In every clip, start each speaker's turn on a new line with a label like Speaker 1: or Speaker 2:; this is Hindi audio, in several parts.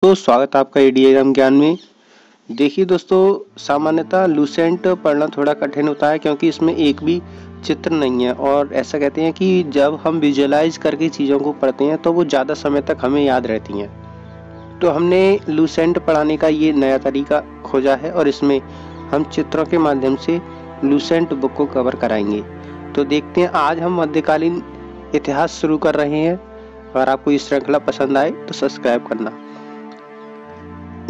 Speaker 1: तो स्वागत है आपका एडीएम ज्ञान में। देखिए दोस्तों, सामान्यतः लूसेंट पढ़ना थोड़ा कठिन होता है क्योंकि इसमें एक भी चित्र नहीं है और ऐसा कहते हैं कि जब हम विजुअलाइज करके चीज़ों को पढ़ते हैं तो वो ज़्यादा समय तक हमें याद रहती हैं। तो हमने लूसेंट पढ़ाने का ये नया तरीका खोजा है और इसमें हम चित्रों के माध्यम से लूसेंट बुक को कवर कराएंगे। तो देखते हैं, आज हम मध्यकालीन इतिहास शुरू कर रहे हैं। अगर आपको ये श्रृंखला पसंद आए तो सब्सक्राइब करना।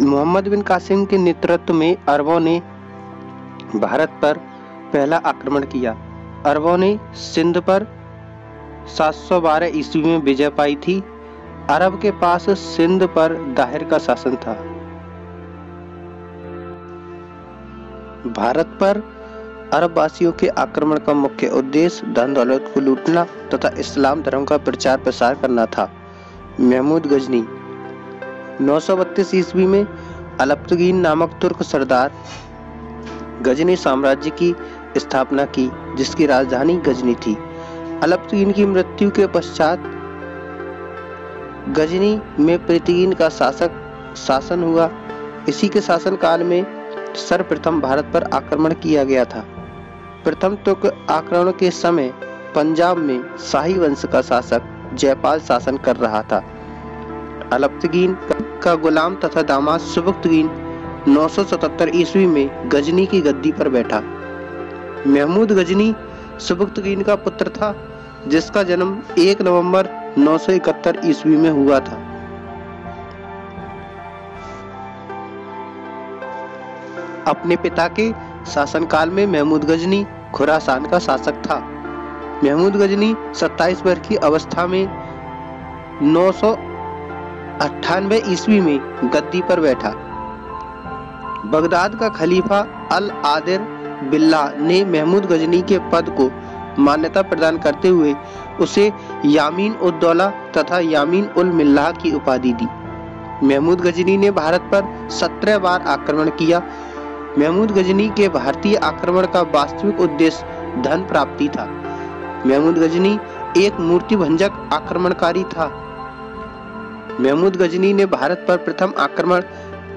Speaker 1: मोहम्मद बिन कासिम के नेतृत्व में अरबों ने भारत पर पहला आक्रमण किया। अरबों ने सिंध पर 712 ईस्वी में विजय पाई थी। अरब के पास सिंध पर दाहिर का शासन था। भारत पर अरब वासियों के आक्रमण का मुख्य उद्देश्य धन दौलत को लूटना तथा इस्लाम धर्म का प्रचार प्रसार करना था। महमूद गजनी 932 ईस्वी में अलप्तगीन नामक तुर्क सरदार गजनी साम्राज्य की स्थापना की, जिसकी राजधानी गजनी थी। अलप्तगीन की मृत्यु के पश्चात गजनी में प्रतिगीन का शासन हुआ। इसी के शासनकाल में सर्वप्रथम भारत पर आक्रमण किया गया था। प्रथम तुर्क आक्रमण के समय पंजाब में शाही वंश का शासक जयपाल शासन कर रहा था। अलप्तगीन का गुलाम तथा दामाद सुबुक्तगीन 977 ईस्वी में गजनी की गद्दी पर बैठा। महमूद गजनी सुबुक्तगीन का पुत्र था, जिसका जन्म 1 नवंबर 971 ईस्वी में हुआ था। अपने पिता के शासनकाल में महमूद गजनी खुरासान का शासक था। महमूद गजनी 27 वर्ष की अवस्था में 998 ईस्वी में गद्दी पर बैठा। बगदाद का खलीफा अल आदिर बिल्ला ने महमूद गजनी के पद को मान्यता प्रदान करते हुए उसे यामीन उद दौला तथा यामीन उल मिल्लाह की उपाधि दी। महमूद गजनी ने भारत पर 17 बार आक्रमण किया। महमूद गजनी के भारतीय आक्रमण का वास्तविक उद्देश्य धन प्राप्ति था। महमूद गजनी एक मूर्ति भंजक आक्रमणकारी था। महमूद गजनी ने भारत पर प्रथम आक्रमण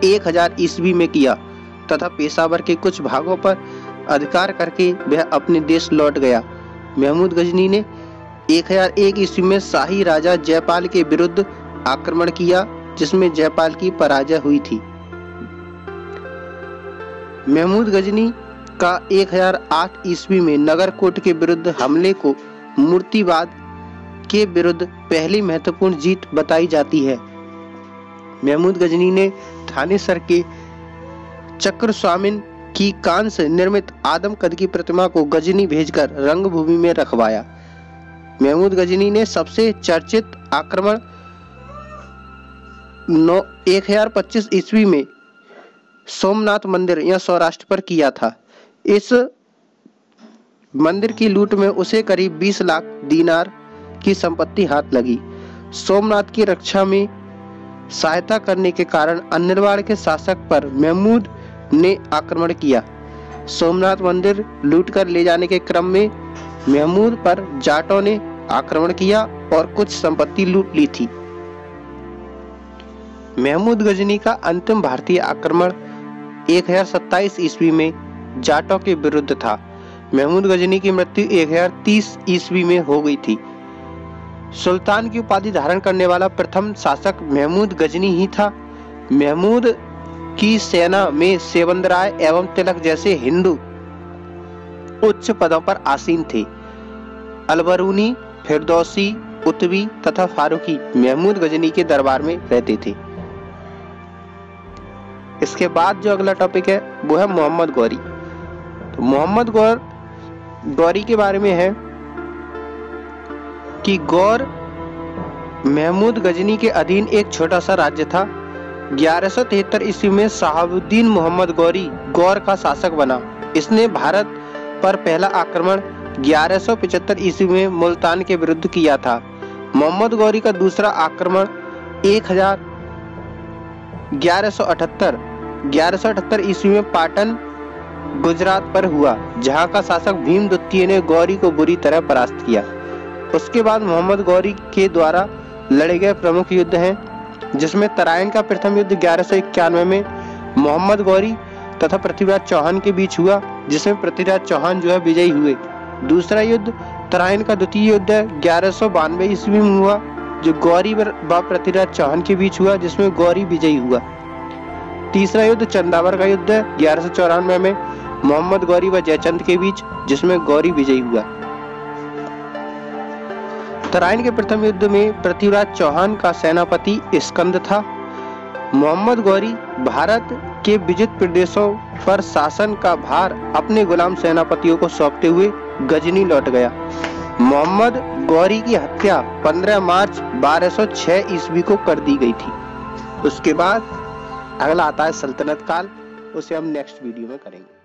Speaker 1: 1000 ईस्वी में किया तथा पेशावर के कुछ भागों पर अधिकार करके वह अपने देश लौट गया। महमूद गजनी ने 1001 ईस्वी में शाही राजा जयपाल के विरुद्ध आक्रमण किया, जिसमें जयपाल की पराजय हुई थी। महमूद गजनी का 1008 ईस्वी में नगरकोट के विरुद्ध हमले को मूर्तिवाद के विरुद्ध पहली महत्वपूर्ण जीत बताई जाती है। महमूद गजनी ने थानेसर के चक्रस्वामिन की कांस्य निर्मित आदम कद की प्रतिमा को गजनी भेजकर रंगभूमि में रखवाया। महमूद गजनी ने सबसे चर्चित आक्रमण 1025 ईस्वी में सोमनाथ मंदिर या सौराष्ट्र पर किया था। इस मंदिर की लूट में उसे करीब 20 लाख दीनार की संपत्ति हाथ लगी। सोमनाथ की रक्षा में सहायता करने के कारण अन्नरवाड़ के शासक पर महमूद ने आक्रमण किया। सोमनाथ मंदिर लूटकर ले जाने के क्रम में महमूद पर जाटों ने आक्रमण किया और कुछ संपत्ति लूट ली थी। महमूद गजनी का अंतिम भारतीय आक्रमण 1027 ईस्वी में जाटों के विरुद्ध था। महमूद गजनी की मृत्यु 1030 ईस्वी में हो गई थी। सुल्तान की उपाधि धारण करने वाला प्रथम शासक महमूद गजनी ही था। महमूद की सेना में सेवंदराय एवं तिलक जैसे हिंदू उच्च पदों पर आसीन थे। अलबरूनी, फिरदौसी, उतवी तथा फारूकी महमूद गजनी के दरबार में रहते थे। इसके बाद जो अगला टॉपिक है वो है मोहम्मद गौरी। तो मोहम्मद गौरी के बारे में है कि गौर महमूद गजनी के अधीन एक छोटा सा राज्य था। 1173 ईस्वी में शहाबुद्दीन मोहम्मद गौरी गौर का शासक बना। इसने भारत पर पहला आक्रमण 1175 ईस्वी में मुल्तान के विरुद्ध किया था। मोहम्मद गौरी का दूसरा आक्रमण 1178 ईस्वी में पाटन गुजरात पर हुआ, जहां का शासक भीम द्वितीय ने गौरी को बुरी तरह परास्त किया। उसके बाद मोहम्मद गौरी के द्वारा लड़े गए प्रमुख युद्ध हैं जिसमें तराइन का प्रथम युद्ध 1191 में मोहम्मद गौरी तथा पृथ्वीराज चौहान के बीच हुआ, जिसमें पृथ्वीराज चौहान जो है विजयी हुए। दूसरा युद्ध तराइन का द्वितीय युद्ध 1192 ईस्वी में हुआ, जो गौरी व पृथ्वीराज चौहान के बीच हुआ, जिसमें गौरी विजयी हुआ। तीसरा युद्ध चंदावर का युद्ध 1194 में मोहम्मद गौरी व जयचंद के बीच, जिसमें गौरी विजयी हुआ। तराइन के प्रथम युद्ध में पृथ्वीराज चौहान का सेनापति स्कंद था। मोहम्मद गौरी भारत के विजित प्रदेशों पर शासन का भार अपने गुलाम सेनापतियों को सौंपते हुए गजनी लौट गया। मोहम्मद गौरी की हत्या 15 मार्च 1206 ईस्वी को कर दी गई थी। उसके बाद अगला आता है सल्तनत काल, उसे हम नेक्स्ट वीडियो में करेंगे।